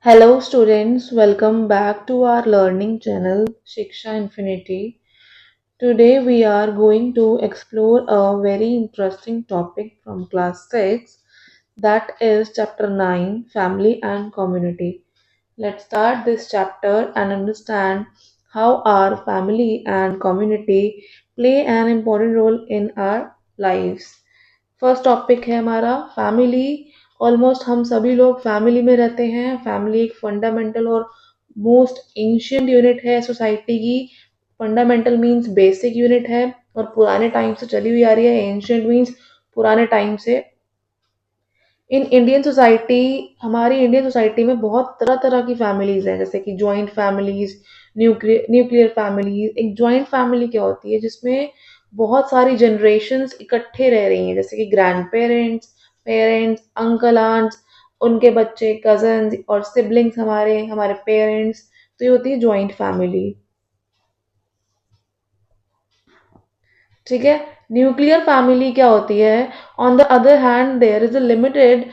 Hello students, welcome back to our learning channel Shiksha Infinity. Today we are going to explore a very interesting topic from class 6, that is chapter 9, Family and Community. Let's start this chapter and understand how our family and community play an important role in our lives. First topic है हमारा family. Almost हम सभी लोग family में रहते हैं। Family एक fundamental और मोस्ट एंशियंट यूनिट है सोसाइटी की। फंडामेंटल मींस बेसिक यूनिट है और पुराने टाइम से चली हुई आ रही है। एंशियंट मींस पुराने टाइम से। इन इंडियन सोसाइटी हमारी इंडियन सोसाइटी में बहुत तरह तरह की फैमिलीज हैं, जैसे कि जॉइंट फैमिलीज, न्यूक्लियर फैमिलीज। एक जॉइंट फैमिली क्या होती है जिसमें बहुत सारी जनरेशन्स इकट्ठे रह रही हैं, जैसे कि grandparents, parents, uncle aunts, उनके बच्चे, कजन्स और सिबलिंग्स, हमारे हमारे पेरेंट्स। तो ये होती है जॉइंट फैमिली। ठीक है। न्यूक्लियर फैमिली क्या होती है? On the other hand there is a limited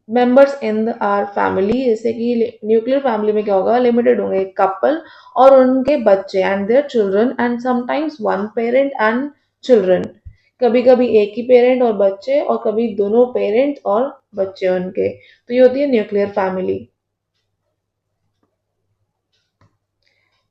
members in our family. जैसे कि न्यूक्लियर फैमिली में क्या होगा, लिमिटेड होंगे कपल और उनके बच्चे and their children and sometimes one parent and children. कभी कभी एक ही पेरेंट और बच्चे और कभी दोनों पेरेंट और बच्चे उनके। तो ये होती है न्यूक्लियर फैमिली।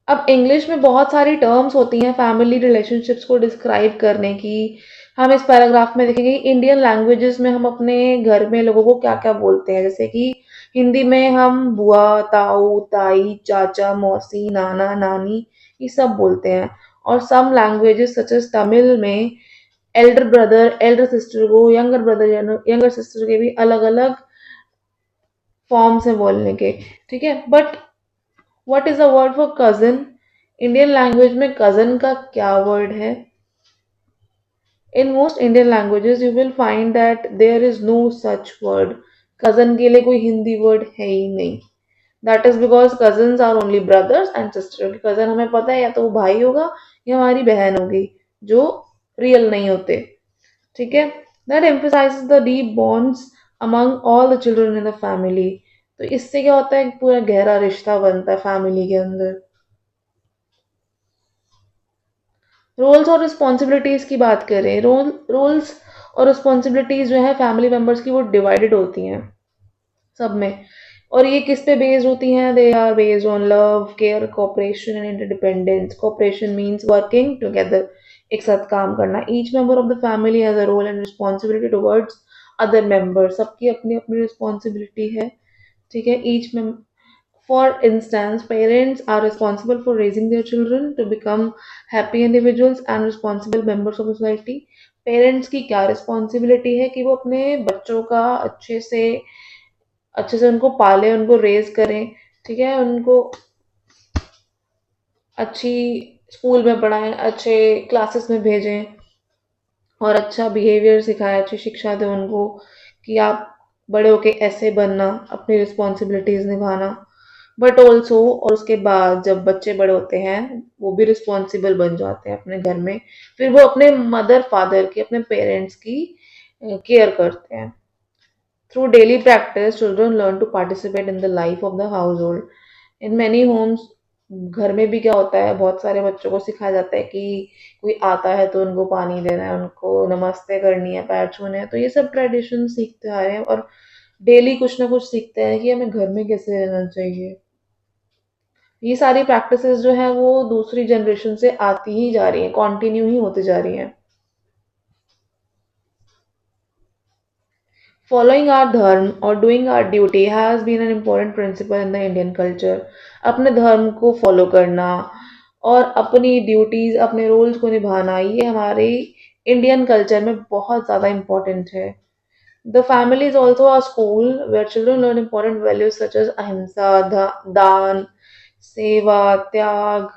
अब इंग्लिश में बहुत सारी टर्म्स होती हैं फैमिली रिलेशनशिप्स को डिस्क्राइब करने की। हम इस पैराग्राफ में देखेंगे इंडियन लैंग्वेजेस में हम अपने घर में लोगों को क्या क्या बोलते हैं। जैसे कि हिंदी में हम बुआ, ताऊ, ताई, चाचा, मौसी, नाना, नानी, ये सब बोलते हैं। और सम लैंग्वेजेस सच एज तमिल में एल्डर ब्रदर, एल्डर सिस्टर को यंगर ब्रदर, यंगर सिस्टर के भी अलग अलग फॉर्म्स हैं बोलने के। ठीक है। But what is the word for cousin? Indian language में कजन का क्या वर्ड है? In most Indian languages you will find that there is no such word. Cousin के लिए कोई हिंदी वर्ड है ही नहीं। That is because cousins are only brothers and sister. Cousin हमें पता है या तो वो भाई होगा या हमारी बहन होगी, जो रियल नहीं होते। ठीक है। That emphasises the deep bonds among all the children in the family. तो इससे क्या होता है, एक पूरा गहरा रिश्ता बनता है फैमिली के अंदर। रोल्स और रिस्पॉन्सिबिलिटीज की बात करें, रोल्स और रिस्पॉन्सिबिलिटीज जो है फैमिली मेंबर्स की वो डिवाइडेड होती हैं सब में। और ये किस पे बेस्ड होती हैं? They are based on love, care, cooperation and interdependence. Cooperation means working together, एक साथ काम करना। Each member of the family has a role and responsibility towards other member. सबकी अपनी अपनी रिस्पॉन्सिबिलिटी है। ठीक है। Each For instance, parents are responsible for raising their children to become happy individuals and responsible members of society. Parents की क्या responsibility है कि वो अपने बच्चों का अच्छे से उनको पाले, उनको रेज करें। ठीक है। उनको अच्छी स्कूल में पढ़ाएं, अच्छे क्लासेस में भेजें और अच्छा बिहेवियर सिखाएं, अच्छी शिक्षा दें उनको कि आप बड़े होके ऐसे बनना, अपनी रिस्पॉन्सिबिलिटीज निभाना। बट ऑल्सो, और उसके बाद जब बच्चे बड़े होते हैं वो भी रिस्पॉन्सिबल बन जाते हैं अपने घर में। फिर वो अपने मदर फादर की, अपने पेरेंट्स की केयर करते हैं। Through daily practice children learn to participate in the life of the household. In many homes, घर में भी क्या होता है, बहुत सारे बच्चों को सिखाया जाता है कि कोई आता है तो उनको पानी देना है, उनको नमस्ते करनी है, पैर छूने हैं। तो ये सब ट्रेडिशन सीखते आ रहे हैं और डेली कुछ ना कुछ सीखते हैं कि हमें घर में कैसे रहना चाहिए। ये सारी प्रैक्टिसेस जो है वो दूसरी जनरेशन से आती ही जा रही हैं, कंटिन्यू ही होती जा रही हैं। फॉलोइंग आवर धर्म और doing our duty has been an important principle in the Indian culture. अपने धर्म को फॉलो करना और अपनी ड्यूटीज, अपने रोल्स को निभाना, ये हमारे इंडियन कल्चर में बहुत ज़्यादा इम्पोर्टेंट है। The family is also a school where children learn important values such as ahimsa, daan, सेवा, त्याग।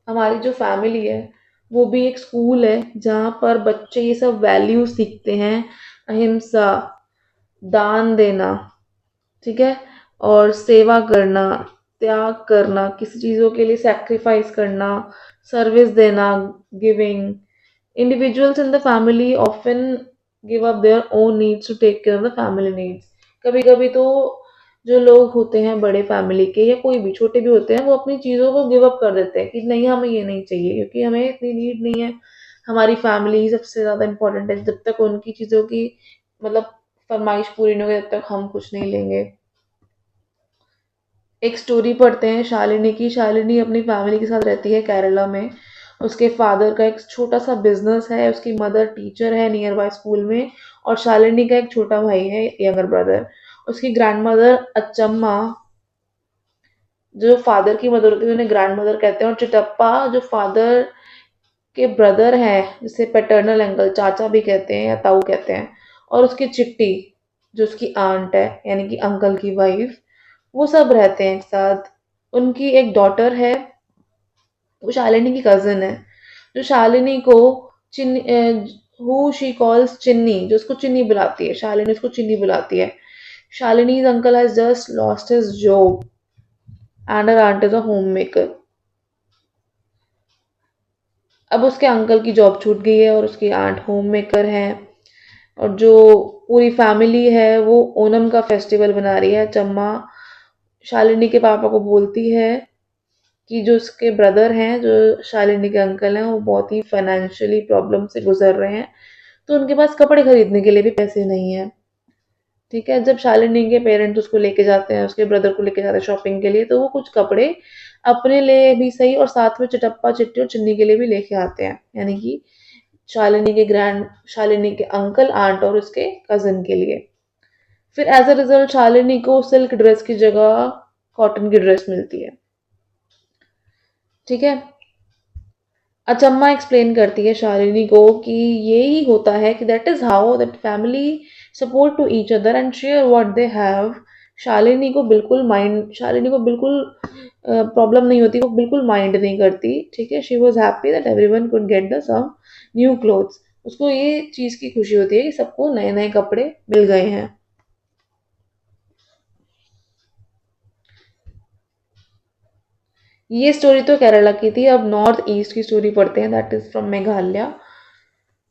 हमारी जो फैमिली है वो भी एक स्कूल है जहाँ पर बच्चे ये सब वैल्यू सीखते हैं। अहिंसा, दान देना, ठीक है, और सेवा करना, त्याग करना, किसी चीज़ों के लिए सैक्रिफाइस करना, सर्विस देना, giving. Individuals in the family often give up their own needs to take care of the family needs. कभी कभी तो जो लोग होते हैं बड़े फैमिली के या कोई भी छोटे भी होते हैं, वो अपनी चीज़ों को गिव अप कर देते हैं कि नहीं हमें ये नहीं चाहिए क्योंकि हमें इतनी नीड नहीं है। हमारी फैमिली ही सबसे ज़्यादा इम्पोर्टेंट है। जब तक उनकी चीज़ों की मतलब फरमाइश पूरी नहीं होगी तब तक हम कुछ नहीं लेंगे। एक स्टोरी पढ़ते हैं शालिनी की। शालिनी अपनी फैमिली के साथ रहती है केरला में। उसके फादर का एक छोटा सा बिजनेस है, उसकी मदर टीचर है नियर बाय स्कूल में, और शालिनी का एक छोटा भाई है, यंगर ब्रदर। उसकी ग्रैंड मदर अच्चम्मा, जो फादर की मदर होती है उन्हें ग्रैंड मदर कहते हैं, और चिटप्पा जो फादर के ब्रदर हैं, जिसे पैटर्नल अंकल चाचा भी कहते हैं या ताऊ कहते हैं, और उसकी चिट्टी जो उसकी आंट है यानी कि अंकल की वाइफ, वो सब रहते हैं एक साथ। उनकी एक डॉटर है, वो शालिनी की कजिन है, जो शालिनी को चिन्नी हु शी कॉल्स चिन्नी, जो उसको चिन्नी बुलाती है, शालिनी उसको चिन्नी बुलाती है। शालिनी's uncle has just lost his job and her aunt is a homemaker. अब उसके अंकल की जॉब छूट गई है और उसकी आंट होम मेकर है, और जो पूरी फैमिली है वो ओनम का फेस्टिवल बना रही है। चम्मा शालिनी के पापा को बोलती है कि जो उसके ब्रदर हैं, जो शालिनी के अंकल हैं, वो बहुत ही फाइनेंशियली प्रॉब्लम से गुजर रहे हैं, तो उनके पास कपड़े खरीदने के लिए भी पैसे नहीं है। ठीक है, जब शालिनी के पेरेंट्स उसको लेके जाते हैं, उसके ब्रदर को लेके जाते हैं शॉपिंग के लिए, तो वो कुछ कपड़े अपने लिए भी सही और साथ में चिटप्पा चिट्टी और चिन्नी के लिए भी लेके आते हैं, यानी कि शालिनी के अंकल आंट और उसके कजिन के लिए। फिर एज अ रिजल्ट शालिनी को सिल्क ड्रेस की जगह कॉटन की ड्रेस मिलती है। ठीक है, अचम्मा एक्सप्लेन करती है शालिनी को कि यही होता है कि that is how that family support to each other and share what they have. Shalini को बिल्कुल प्रॉब्लम नहीं होती, वो बिल्कुल माइंड नहीं करती। ठीक है, she was happy that everyone could get the some new clothes. उसको ये चीज की खुशी होती है कि सबको नए नए कपड़े मिल गए हैं। ये स्टोरी तो केरला की थी। अब नॉर्थ ईस्ट की स्टोरी पढ़ते हैं, that is from Meghalaya.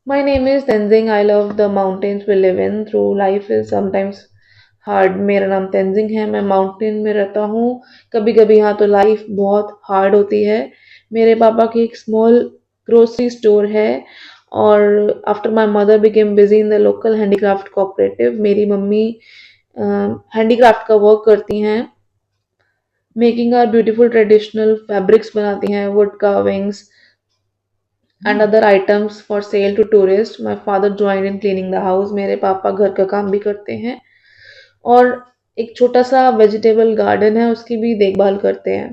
My name is Tenzing. I love the mountains we live in. Through life is sometimes hard. मेरा नाम तेंजिंग है, मैं माउंटेन में रहता हूँ। कभी कभी यहाँ तो लाइफ बहुत हार्ड होती है। मेरे पापा की एक स्मॉल ग्रोसरी स्टोर है, और after my mother became busy in the local handicraft cooperative, मेरी मम्मी हैंडीक्राफ्ट का वर्क करती हैं, making our beautiful traditional fabrics बनाती हैं, wood carvings and other items for sale to tourists. My father joined in cleaning the house. मेरे पापा घर का काम भी करते हैं और एक छोटा सा वेजिटेबल गार्डन है, उसकी भी देखभाल करते हैं,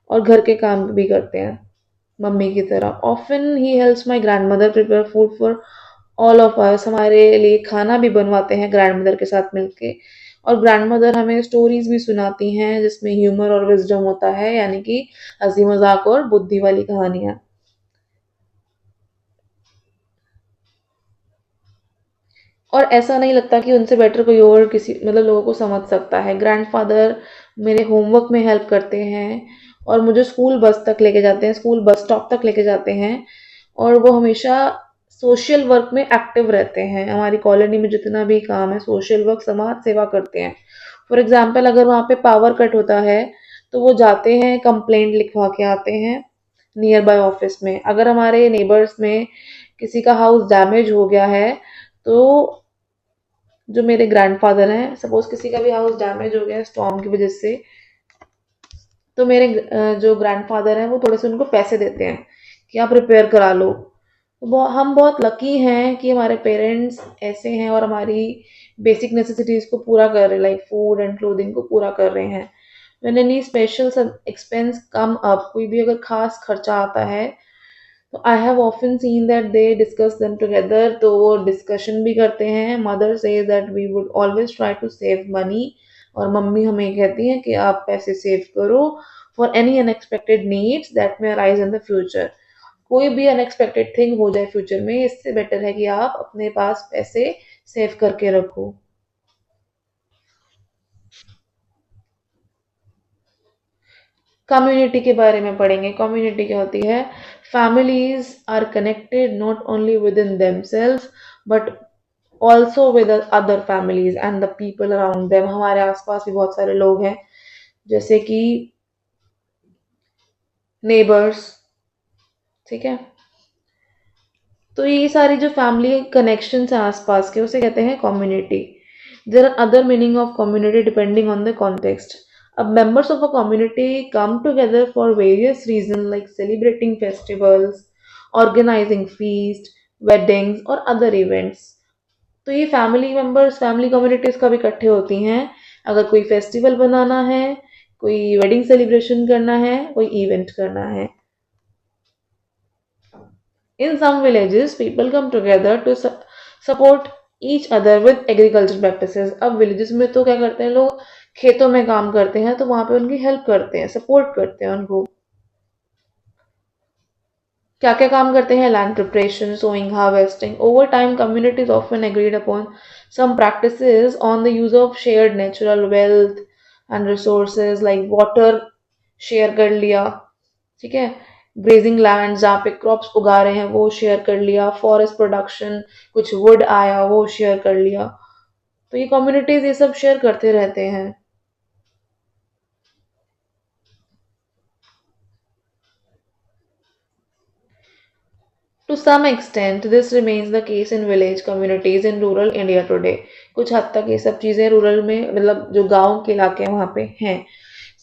और घर के काम भी करते हैं मम्मी की तरह। Often he helps my grand mother prepare food for all of us. हमारे लिए खाना भी बनवाते हैं ग्रैंड मदर के साथ मिलके, और ग्रैंड मदर हमें स्टोरीज भी सुनाती हैं जिसमें ह्यूमर और विजडम होता है, यानी कि हंसी मजाक और बुद्धि वाली कहानियां। और ऐसा नहीं लगता कि उनसे बेटर कोई और किसी मतलब लोगों को समझ सकता है। ग्रैंडफादर मेरे होमवर्क में हेल्प करते हैं और मुझे स्कूल बस तक लेके जाते हैं, स्कूल बस स्टॉप तक लेके जाते हैं, और वो हमेशा सोशल वर्क में एक्टिव रहते हैं। हमारी कॉलोनी में जितना भी काम है सोशल वर्क, समाज सेवा करते हैं। फॉर एग्जाम्पल अगर वहाँ पे पावर कट होता है तो वो जाते हैं, कंप्लेंट लिखवा के आते हैं नियर बाय ऑफिस में। अगर हमारे नेबर्स में किसी का हाउस डैमेज हो गया है, तो जो मेरे ग्रैंडफादर हैं, सपोज किसी का भी हाउस डैमेज हो गया स्टॉर्म की वजह से, तो मेरे जो ग्रैंडफादर हैं वो थोड़े से उनको पैसे देते हैं कि आप रिपेयर करा लो। तो हम बहुत लकी हैं कि हमारे पेरेंट्स ऐसे हैं और हमारी बेसिक नेसेसिटीज को पूरा कर रहे हैं, लाइक फूड एंड क्लोथिंग को पूरा कर रहे हैं। When any special expense come up, कोई भी अगर खास खर्चा आता है, तो I have often seen that they discuss them together. तो वो डिस्कशन भी करते हैं। Mother says that we would always try to save money, और मम्मी हमें कहती हैं कि आप पैसे सेव करो for any unexpected needs that may arise in the future. कोई भी अनएक्सपेक्टेड थिंग हो जाए फ्यूचर में, इससे बेटर है कि आप अपने पास पैसे सेव करके रखो। कम्युनिटी के बारे में पढ़ेंगे। कम्युनिटी क्या होती है? Families are connected not only within themselves but also with other families and the people around them. हमारे आसपास भी बहुत सारे लोग हैं, जैसे कि नेबर्स, ठीक है। तो ये सारी जो फैमिली कनेक्शन है आसपास के, उसे कहते हैं community. There are other meaning of community depending on the context. अब members of a community come together for various reasons like celebrating festivals, organizing feast, weddings और other events। तो ये फैमिली मेंबर्स फैमिली कम्युनिटीज कब इकट्ठे होती हैं? अगर कोई फेस्टिवल बनाना है, कोई वेडिंग सेलिब्रेशन करना है, कोई इवेंट करना है। In some villages, people come together to support each other with agriculture practices। अब villages में तो क्या करते हैं लोग, खेतों में काम करते हैं, तो वहां पे उनकी हेल्प करते हैं, सपोर्ट करते हैं उनको। क्या क्या काम करते हैं? Land preparation, sowing, harvesting. Over time communities often agreed upon some practices on the use of shared natural wealth and resources like water share कर लिया, ठीक है। ग्रेजिंग लैंड जहाँ पे क्रॉप्स उगा रहे हैं वो शेयर कर लिया, फॉरेस्ट प्रोडक्शन, कुछ वुड आया वो शेयर कर लिया। तो ये कम्युनिटीज ये सब शेयर करते रहते हैं। To some extent this remains the case in village communities in rural India today. कुछ हद तक ये सब चीजें रूरल में, मतलब जो गांव के इलाके हैं वहां पे हैं।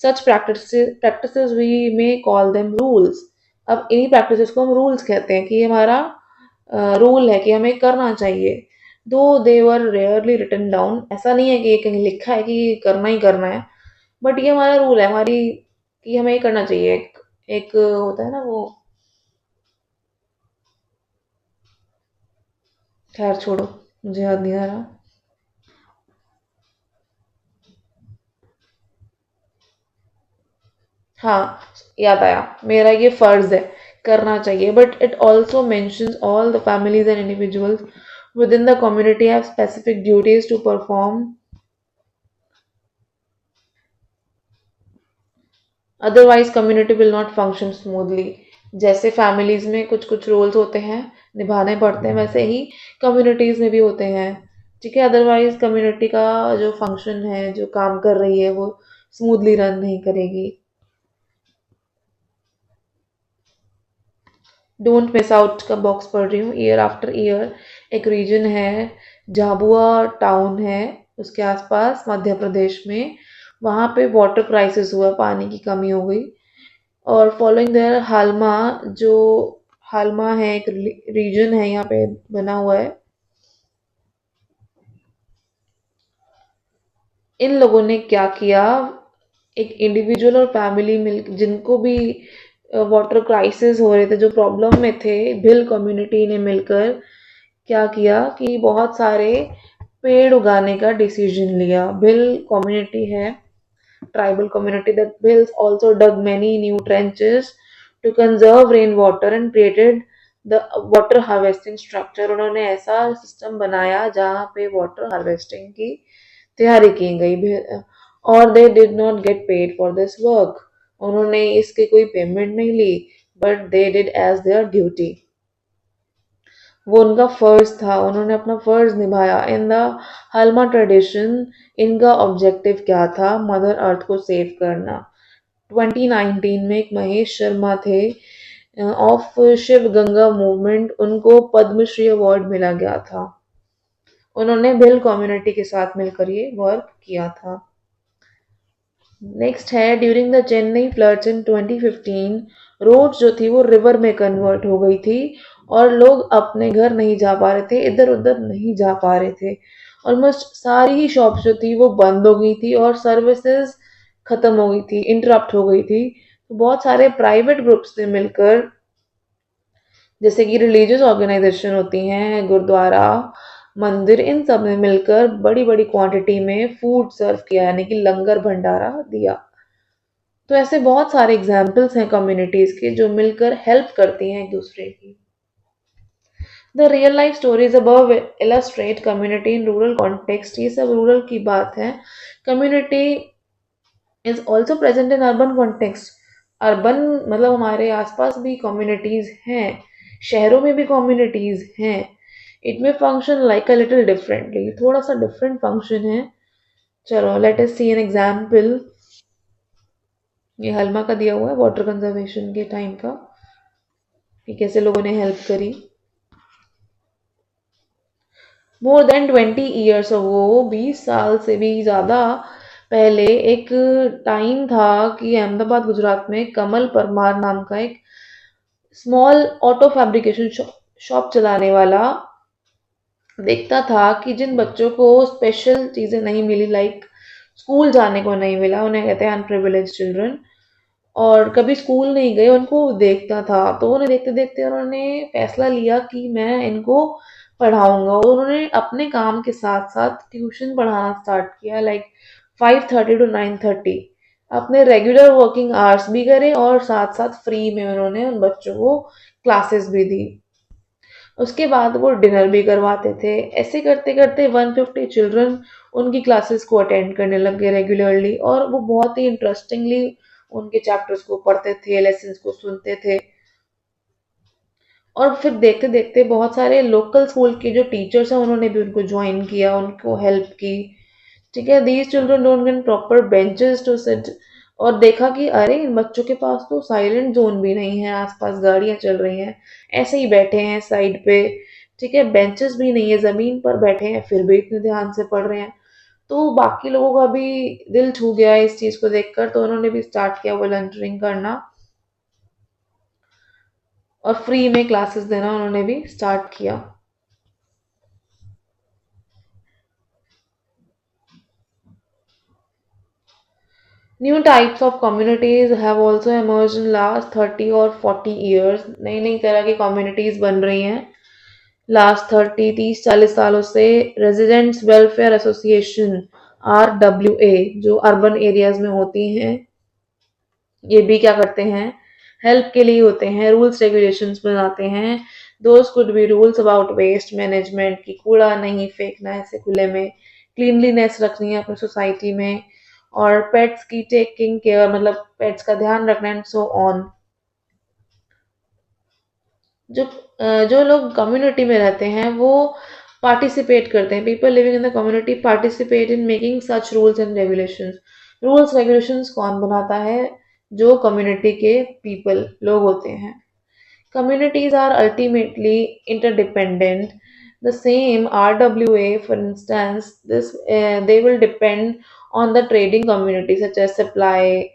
Such practices we may call them rules. अब इन्हीं प्रैक्टिसेस को हम रूल्स कहते हैं कि ये हमारा रूल है कि हमें करना चाहिए। दो दे वर रेयरली रिटन डाउन, ऐसा नहीं है कि ये कहीं लिखा है कि ये करना ही करना है, बट ये हमारा रूल है, हमारी, कि हमें ये करना चाहिए। एक होता है ना वो, खैर छोड़ो, मुझे याद नहीं आ रहा। हाँ, याद आया, मेरा ये फर्ज है, करना चाहिए। But it also mentions all the families and individuals within the community have specific duties to perform, otherwise community will not function smoothly। जैसे फैमिलीज में कुछ कुछ रोल्स होते हैं, निभाने पड़ते हैं, वैसे ही कम्युनिटीज में भी होते हैं, ठीक है। अदरवाइज कम्युनिटी का जो फंक्शन है, जो काम कर रही है, वो स्मूथली रन नहीं करेगी। डोंट मिस आउट का बॉक्स पढ़ रही हूँ। ईयर आफ्टर ईयर एक रीजन है, झाबुआ टाउन है, उसके आसपास मध्य प्रदेश में, वहाँ पे वाटर क्राइसिस हुआ, पानी की कमी हो गई। और फॉलोइंग देयर हालमा, जो हालमा है एक रीजन है यहाँ पे बना हुआ है। इन लोगों ने क्या किया, एक इंडिविजुअल और फैमिली मिल, जिनको भी वाटर क्राइसिस हो रहे थे, जो प्रॉब्लम में थे, भिल कम्युनिटी ने मिलकर क्या किया कि बहुत सारे पेड़ उगाने का डिसीजन लिया। भिल कम्युनिटी है, tribal community, that Bills also dug many new trenches to conserve rainwater and created the water harvesting structure। उन्होंने ऐसा सिस्टम बनाया जहाँ पे वाटर हार्वेस्टिंग की तैयारी की गई। और they did not get paid for this work। उन्होंने इसकी कोई पेमेंट नहीं ली, but they did as their duty। वो उनका फर्ज था, उन्होंने अपना फर्ज निभाया। इन द हलमा ट्रेडिशन इनका ऑब्जेक्टिव क्या था? मदर अर्थ को सेव करना। 2019 में एक महेश शर्मा थे ऑफ शिव गंगा मूवमेंट, उनको पद्मश्री अवार्ड मिला गया था। उन्होंने भिल कम्युनिटी के साथ मिलकर ये वर्क किया था। नेक्स्ट है, during the Chennai floods in 2015 road जो थी वो रिवर में कन्वर्ट हो गई थी और लोग अपने घर नहीं जा पा रहे थे, इधर उधर नहीं जा पा रहे थे। ऑलमोस्ट सारी ही शॉप्स जो थी वो बंद हो गई थी और सर्विसेज खत्म हो गई थी, इंटरप्ट हो गई थी। तो बहुत सारे प्राइवेट ग्रुप्स ने मिलकर, जैसे कि रिलीजियस ऑर्गेनाइजेशन होती हैं, गुरुद्वारा, मंदिर, इन सब ने मिलकर बड़ी बड़ी क्वांटिटी में फूड सर्व किया, यानी कि लंगर भंडारा दिया। तो ऐसे बहुत सारे एग्जाम्पल्स हैं कम्युनिटीज के जो मिलकर हेल्प करती हैं एक दूसरे की। The real life stories above illustrate community in rural context. ये सब रूरल की बात है। Community is also present in urban context. Urban मतलब हमारे आसपास भी कम्युनिटीज हैं, शहरों में भी कम्युनिटीज हैं। It may function like a little differently, थोड़ा सा डिफरेंट फंक्शन है। चलो let us see an example. ये हलमा का दिया हुआ है वाटर कंजर्वेशन के टाइम का, कि कैसे लोगों ने हेल्प करी। मोर देन 20 ईयर्स अगो, 20 साल से भी ज़्यादा पहले एक टाइम था कि अहमदाबाद गुजरात में कमल परमार नाम का एक स्मॉल ऑटो फैब्रिकेशन शॉप चलाने वाला देखता था कि जिन बच्चों को स्पेशल चीज़ें नहीं मिली, लाइक स्कूल जाने को नहीं मिला, उन्हें कहते हैं अनप्रिविलेज चिल्ड्रन, और कभी स्कूल नहीं गए, उनको देखता था। तो उन्हें देखते देखते उन्होंने फैसला लिया कि मैं इनको पढ़ाऊंगा, और उन्होंने अपने काम के साथ साथ ट्यूशन पढ़ाना स्टार्ट किया, लाइक 5:30 to 9:30। अपने रेगुलर वर्किंग आवर्स भी करे और साथ साथ फ्री में उन्होंने उन बच्चों को क्लासेस भी दी। उसके बाद वो डिनर भी करवाते थे। ऐसे करते करते 150 चिल्ड्रन उनकी क्लासेस को अटेंड करने लग गए रेगुलरली, और वो बहुत ही इंटरेस्टिंगली उनके चैप्टर्स को पढ़ते थे, लेसन्स को सुनते थे। और फिर देखते देखते बहुत सारे लोकल स्कूल के जो टीचर्स हैं उन्होंने भी उनको ज्वाइन किया, उनको हेल्प की। ठीक है, these children don't get proper benches to sit. और देखा कि अरे इन बच्चों के पास तो साइलेंट जोन भी नहीं है, आसपास गाड़ियां चल रही हैं, ऐसे ही बैठे हैं साइड पे। ठीक है, बेंचेस भी नहीं है, जमीन पर बैठे हैं, फिर भी इतने ध्यान से पढ़ रहे हैं। तो बाकी लोगों का भी दिल छू गया इस चीज को देखकर, तो उन्होंने भी स्टार्ट किया वॉलंटियरिंग करना, और फ्री में क्लासेस देना उन्होंने भी स्टार्ट किया। New types of communities have also emerged in last 30 और 40 years। नई नई तरह की communities बन रही हैं लास्ट 30 30 40 सालों से। रेजिडेंट्स वेलफेयर एसोसिएशन, RWA, जो अर्बन एरियाज में होती हैं, ये भी क्या करते हैं, हेल्प के लिए होते हैं, रूल्स रेगुलेशंस बनाते हैं। Those could be rules about waste management, की कूड़ा नहीं फेंकना है ऐसे खुले में, क्लीनलीनेस रखनी है अपनी सोसाइटी में, और पेट्स की टेकिंग केयर, मतलब पेट्स का ध्यान रखना, एंड सो ऑन। जो जो लोग कम्युनिटी में रहते हैं वो पार्टिसिपेट करते हैं, people living in the community participate in making such rules and regulations. Rules regulations कौन बनाता है, जो कम्युनिटी के पीपल लोग होते हैं। Communities are ultimately interdependent. The same RWA, for instance, they will depend on the trading community such as supply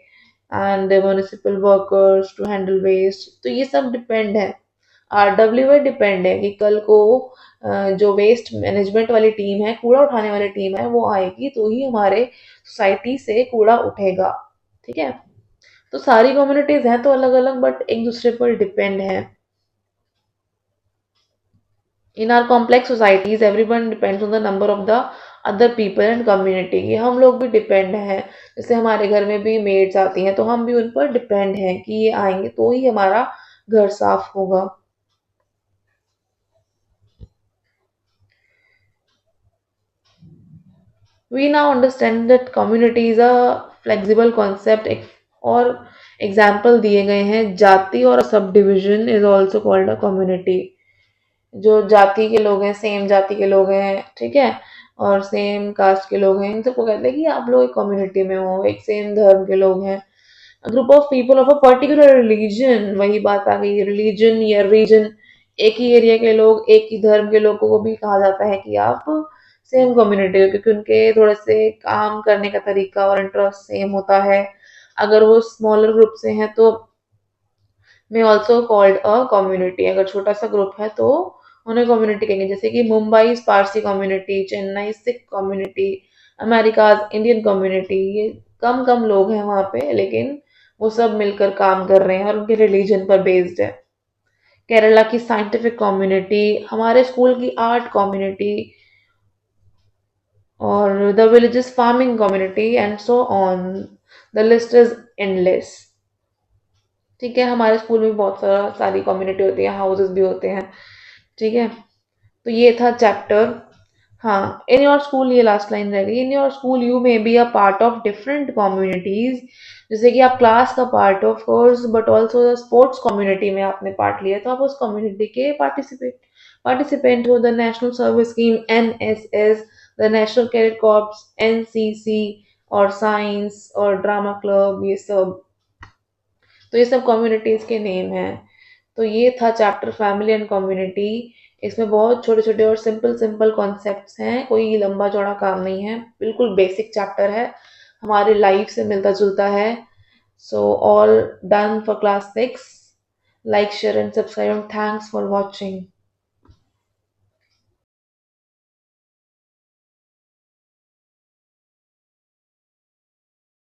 and the municipal workers to handle waste. तो ये सब डिपेंड है, RWA डिपेंड है कि कल को जो वेस्ट मैनेजमेंट वाली टीम है, कूड़ा उठाने वाली टीम है, वो आएगी तो ही हमारे सोसाइटी से कूड़ा उठेगा। ठीक है, तो सारी कम्युनिटीज हैं तो अलग अलग, बट एक दूसरे पर डिपेंड है। इन are complex societies everyone depends on the number of the other people and community. ये हम लोग भी डिपेंड हैं, जैसे हमारे घर में भी मेड्स आती हैं तो हम भी उन पर डिपेंड हैं कि ये आएंगे तो ही हमारा घर साफ होगा। We now understand that community is a flexible concept, और एग्जाम्पल दिए गए हैं, जाति और sub division is also called a community. जो जाति के लोग हैं, सेम जाति के लोग हैं, ठीक है, और सेम कास्ट के लोग हैं, इन सबको कहते हैं कि आप लोग एक कम्युनिटी में हो, एक सेम धर्म के लोग हैं। Group of people of a particular religion, वही बात आ गई, रिलीजन या रीजन, एक ही एरिया के लोग, एक ही धर्म के लोगों को भी कहा जाता है कि आप सेम कम्युनिटी हो, क्योंकि उनके थोड़े से काम करने का तरीका और इंटरेस्ट सेम होता है। अगर वो स्मॉलर ग्रुप से हैं तो may also called a community, अगर छोटा सा ग्रुप है तो उन्हें कम्युनिटी कहेंगे, जैसे कि Mumbai Parsi community, Chennai Sikh community, America Indian community. ये कम कम लोग हैं वहाँ पे, लेकिन वो सब मिलकर काम कर रहे हैं और उनके रिलीजन पर बेस्ड है। केरला की साइंटिफिक कम्युनिटी, हमारे स्कूल की आर्ट कम्युनिटी, और the villages farming community, and so on, the list is endless. ठीक है, हमारे स्कूल में बहुत सारी कम्युनिटी होती है, हाउसेस भी होते हैं। ठीक है, तो ये था चैप्टर। हाँ, इन योर स्कूल, ये लास्ट लाइन रह गई, in your school you may be a part of different communities. जैसे कि आप क्लास का part of course, but also sports community में आपने पार्ट लिया तो आप उस कम्युनिटी के पार्टिसिपेंट हो the national service scheme NSS, the national cadet corps NCC, और साइंस और ड्रामा क्लब, ये सब। तो ये सब कम्युनिटीज के नेम हैं। तो ये था चैप्टर फैमिली एंड कम्युनिटी। इसमें बहुत छोटे छोटे और सिंपल सिंपल कॉन्सेप्ट्स हैं, कोई लंबा चौड़ा काम नहीं है, बिल्कुल बेसिक चैप्टर है, हमारे लाइफ से मिलता जुलता है। So all done for class 6। Like share and subscribe, thanks for watching.